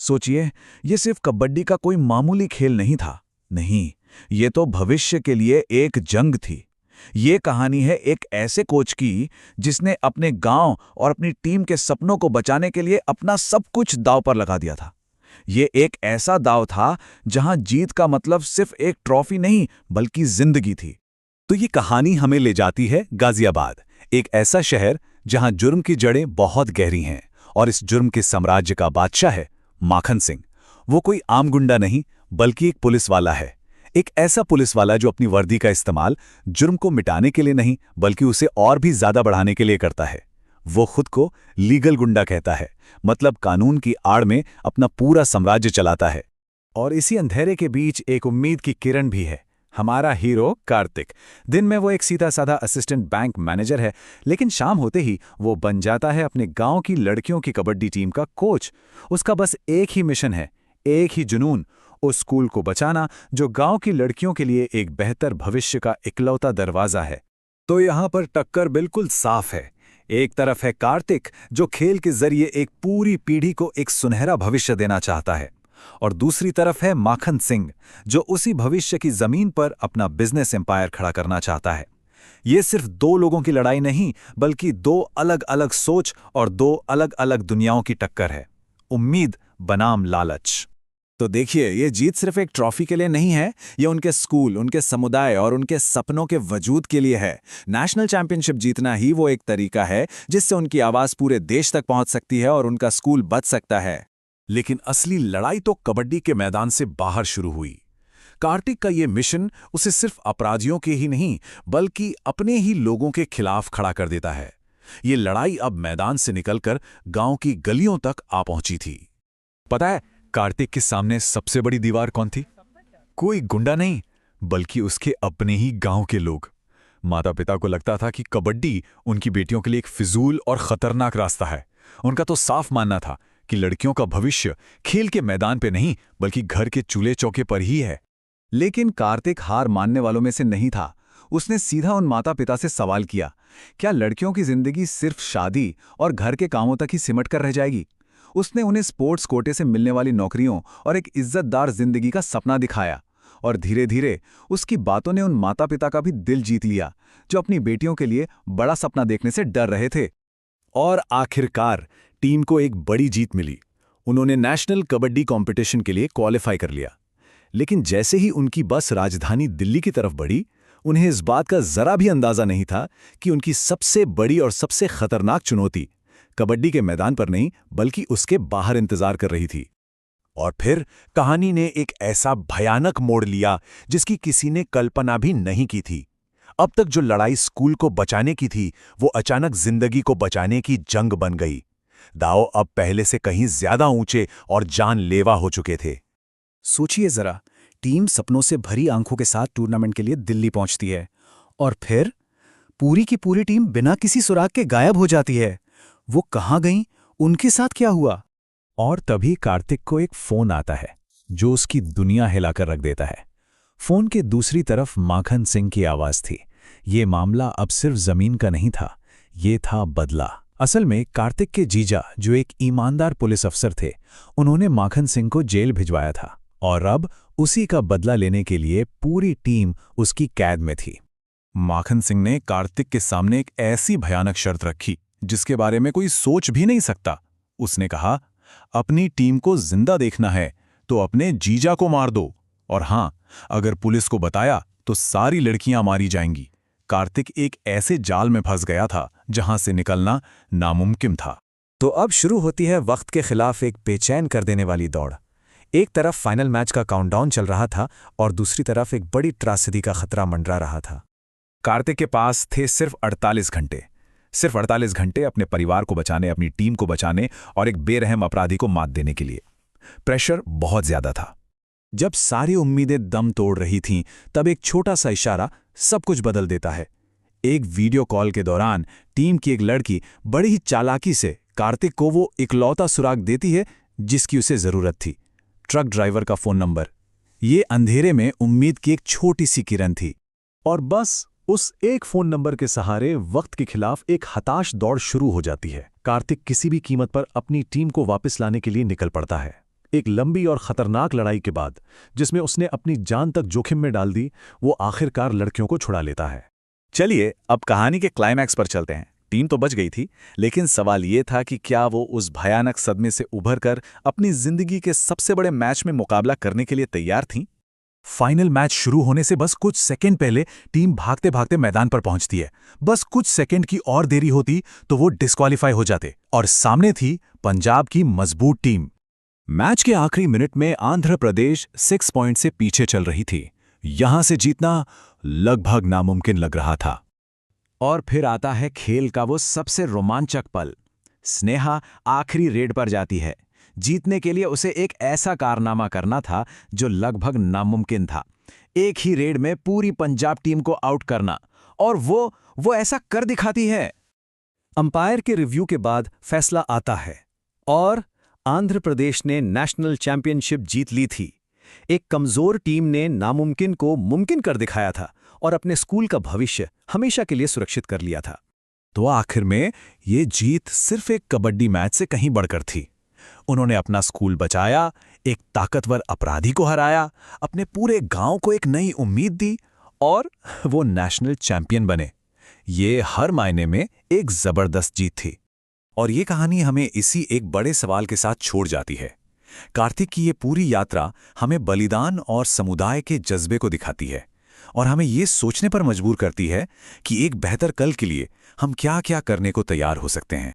सोचिए, ये सिर्फ कबड्डी का कोई मामूली खेल नहीं था। नहीं, ये तो भविष्य के लिए एक जंग थी। ये कहानी है एक ऐसे कोच की जिसने अपने गांव और अपनी टीम के सपनों को बचाने के लिए अपना सब कुछ दांव पर लगा दिया था। ये एक ऐसा दांव था जहां जीत का मतलब सिर्फ एक ट्रॉफी नहीं बल्कि जिंदगी थी। तो ये कहानी हमें ले जाती है गाजियाबाद, एक ऐसा शहर जहां जुर्म की जड़ें बहुत गहरी हैं और इस जुर्म के साम्राज्य का बादशाह है माखन सिंह। वो कोई आम गुंडा नहीं बल्कि एक पुलिस वाला है। एक ऐसा पुलिस वाला जो अपनी वर्दी का इस्तेमाल जुर्म को मिटाने के लिए नहीं बल्कि उसे और भी ज्यादा बढ़ाने के लिए करता है। वो खुद को लीगल गुंडा कहता है, मतलब कानून की आड़ में अपना पूरा साम्राज्य चलाता है। और इसी अंधेरे के बीच एक उम्मीद की किरण भी है, हमारा हीरो कार्तिक। दिन में वो एक सीधा साधा असिस्टेंट बैंक मैनेजर है, लेकिन शाम होते ही वो बन जाता है अपने गांव की लड़कियों की कबड्डी टीम का कोच। उसका बस एक ही मिशन है, एक ही जुनून, उस स्कूल को बचाना जो गांव की लड़कियों के लिए एक बेहतर भविष्य का इकलौता दरवाजा है। तो यहाँ पर टक्कर बिल्कुल साफ है। एक तरफ है कार्तिक जो खेल के जरिए एक पूरी पीढ़ी को एक सुनहरा भविष्य देना चाहता है, और दूसरी तरफ है माखन सिंह जो उसी भविष्य की जमीन पर अपना बिजनेस एम्पायर खड़ा करना चाहता है। ये सिर्फ दो लोगों की लड़ाई नहीं बल्कि दो अलग अलग सोच और दो अलग अलग दुनियाओं की टक्कर है, उम्मीद बनाम लालच। तो देखिए, ये जीत सिर्फ एक ट्रॉफी के लिए नहीं है, ये उनके स्कूल, उनके समुदाय और उनके सपनों के वजूद के लिए है। नेशनल चैंपियनशिप जीतना ही वो एक तरीका है जिससे उनकी आवाज पूरे देश तक पहुंच सकती है और उनका स्कूल बच सकता है। लेकिन असली लड़ाई तो कबड्डी के मैदान से बाहर शुरू हुई। कार्तिक का ये मिशन उसे सिर्फ अपराधियों के ही नहीं बल्कि अपने ही लोगों के खिलाफ खड़ा कर देता है। ये लड़ाई अब मैदान से निकलकर गांव की गलियों तक आ पहुंची थी। पता है कार्तिक के सामने सबसे बड़ी दीवार कौन थी? कोई गुंडा नहीं बल्कि उसके अपने ही गांव के लोग। माता पिता को लगता था कि कबड्डी उनकी बेटियों के लिए एक फिजूल और खतरनाक रास्ता है। उनका तो साफ मानना था कि लड़कियों का भविष्य खेल के मैदान पे नहीं बल्कि घर के चूल्हे चौके पर ही है। लेकिन कार्तिक हार मानने वालों में से नहीं था। उसने सीधा उन माता पिता से सवाल किया, क्या लड़कियों की जिंदगी सिर्फ शादी और घर के कामों तक ही सिमट कर रह जाएगी? उसने उन्हें स्पोर्ट्स कोटे से मिलने वाली नौकरियों और एक इज्जतदार जिंदगी का सपना दिखाया, और धीरे धीरे उसकी बातों ने उन माता पिता का भी दिल जीत लिया जो अपनी बेटियों के लिए बड़ा सपना देखने से डर रहे थे। और आखिरकार टीम को एक बड़ी जीत मिली। उन्होंने नेशनल कबड्डी कंपटीशन के लिए क्वालिफाई कर लिया। लेकिन जैसे ही उनकी बस राजधानी दिल्ली की तरफ बढ़ी, उन्हें इस बात का जरा भी अंदाजा नहीं था कि उनकी सबसे बड़ी और सबसे खतरनाक चुनौती कबड्डी के मैदान पर नहीं बल्कि उसके बाहर इंतजार कर रही थी। और फिर कहानी ने एक ऐसा भयानक मोड़ लिया जिसकी किसी ने कल्पना भी नहीं की थी। अब तक जो लड़ाई स्कूल को बचाने की थी वो अचानक जिंदगी को बचाने की जंग बन गई। दांव अब पहले से कहीं ज्यादा ऊंचे और जानलेवा हो चुके थे। सोचिए जरा, टीम सपनों से भरी आंखों के साथ टूर्नामेंट के लिए दिल्ली पहुंचती है, और फिर पूरी की पूरी टीम बिना किसी सुराग के गायब हो जाती है। वो कहां गईं? उनके साथ क्या हुआ? और तभी कार्तिक को एक फोन आता है जो उसकी दुनिया हिलाकर रख देता है। फोन के दूसरी तरफ माखन सिंह की आवाज थी। ये मामला अब सिर्फ जमीन का नहीं था, ये था बदला। असल में कार्तिक के जीजा जो एक ईमानदार पुलिस अफसर थे, उन्होंने माखन सिंह को जेल भिजवाया था और अब उसी का बदला लेने के लिए पूरी टीम उसकी कैद में थी। माखन सिंह ने कार्तिक के सामने एक ऐसी भयानक शर्त रखी जिसके बारे में कोई सोच भी नहीं सकता। उसने कहा, अपनी टीम को जिंदा देखना है तो अपने जीजा को मार दो, और हां, अगर पुलिस को बताया तो सारी लड़कियां मारी जाएंगी। कार्तिक एक ऐसे जाल में फंस गया था जहां से निकलना नामुमकिन था। तो अब शुरू होती है वक्त के खिलाफ एक बेचैन कर देने वाली दौड़। एक तरफ फाइनल मैच का काउंटडाउन चल रहा था और दूसरी तरफ एक बड़ी त्रासदी का खतरा मंडरा रहा था। कार्तिक के पास थे सिर्फ 48 घंटे, सिर्फ 48 घंटे अपने परिवार को बचाने, अपनी टीम को बचाने और एक बेरहम अपराधी को मात देने के लिए। प्रेशर बहुत ज्यादा था। जब सारी उम्मीदें दम तोड़ रही थीं, तब एक छोटा सा इशारा सब कुछ बदल देता है। एक वीडियो कॉल के दौरान टीम की एक लड़की बड़ी ही चालाकी से कार्तिक को वो इकलौता सुराग देती है जिसकी उसे जरूरत थी, ट्रक ड्राइवर का फोन नंबर। ये अंधेरे में उम्मीद की एक छोटी सी किरण थी, और बस उस एक फोन नंबर के सहारे वक्त के खिलाफ एक हताश दौड़ शुरू हो जाती है। कार्तिक किसी भी कीमत पर अपनी टीम को वापस लाने के लिए निकल पड़ता है। एक लंबी और खतरनाक लड़ाई के बाद, जिसमें उसने अपनी जान तक जोखिम में डाल दी, वो आखिरकार लड़कियों को छुड़ा लेता है। चलिए अब कहानी के क्लाइमैक्स पर चलते हैं। टीम तो बच गई थी, लेकिन सवाल ये था कि क्या वो उस भयानक सदमे से उभरकर अपनी जिंदगी के सबसे बड़े मैच में मुकाबला करने के लिए तैयार थीं? फाइनल मैच शुरू होने से बस कुछ सेकंड पहले टीम भागते भागते मैदान पर पहुंचती है। बस कुछ सेकंड की और देरी होती तो वो डिस्क्वालीफाई हो जाते, और सामने थी पंजाब की मजबूत टीम। मैच के आखिरी मिनट में आंध्र प्रदेश 6 पॉइंट से पीछे चल रही थी। यहां से जीतना लगभग नामुमकिन लग रहा था। और फिर आता है खेल का वो सबसे रोमांचक पल। स्नेहा आखिरी रेड पर जाती है। जीतने के लिए उसे एक ऐसा कारनामा करना था जो लगभग नामुमकिन था। एक ही रेड में पूरी पंजाब टीम को आउट करना, और वो ऐसा कर दिखाती है। अंपायर के रिव्यू के बाद फैसला आता है और आंध्र प्रदेश ने नेशनल चैंपियनशिप जीत ली थी। एक कमजोर टीम ने नामुमकिन को मुमकिन कर दिखाया था और अपने स्कूल का भविष्य हमेशा के लिए सुरक्षित कर लिया था। तो आखिर में ये जीत सिर्फ एक कबड्डी मैच से कहीं बढ़कर थी। उन्होंने अपना स्कूल बचाया, एक ताकतवर अपराधी को हराया, अपने पूरे गांव को एक नई उम्मीद दी, और वो नेशनल चैंपियन बने। ये हर मायने में एक जबरदस्त जीत थी। और ये कहानी हमें इसी एक बड़े सवाल के साथ छोड़ जाती है। कार्तिक की ये पूरी यात्रा हमें बलिदान और समुदाय के जज्बे को दिखाती है, और हमें ये सोचने पर मजबूर करती है कि एक बेहतर कल के लिए हम क्या क्या करने को तैयार हो सकते हैं।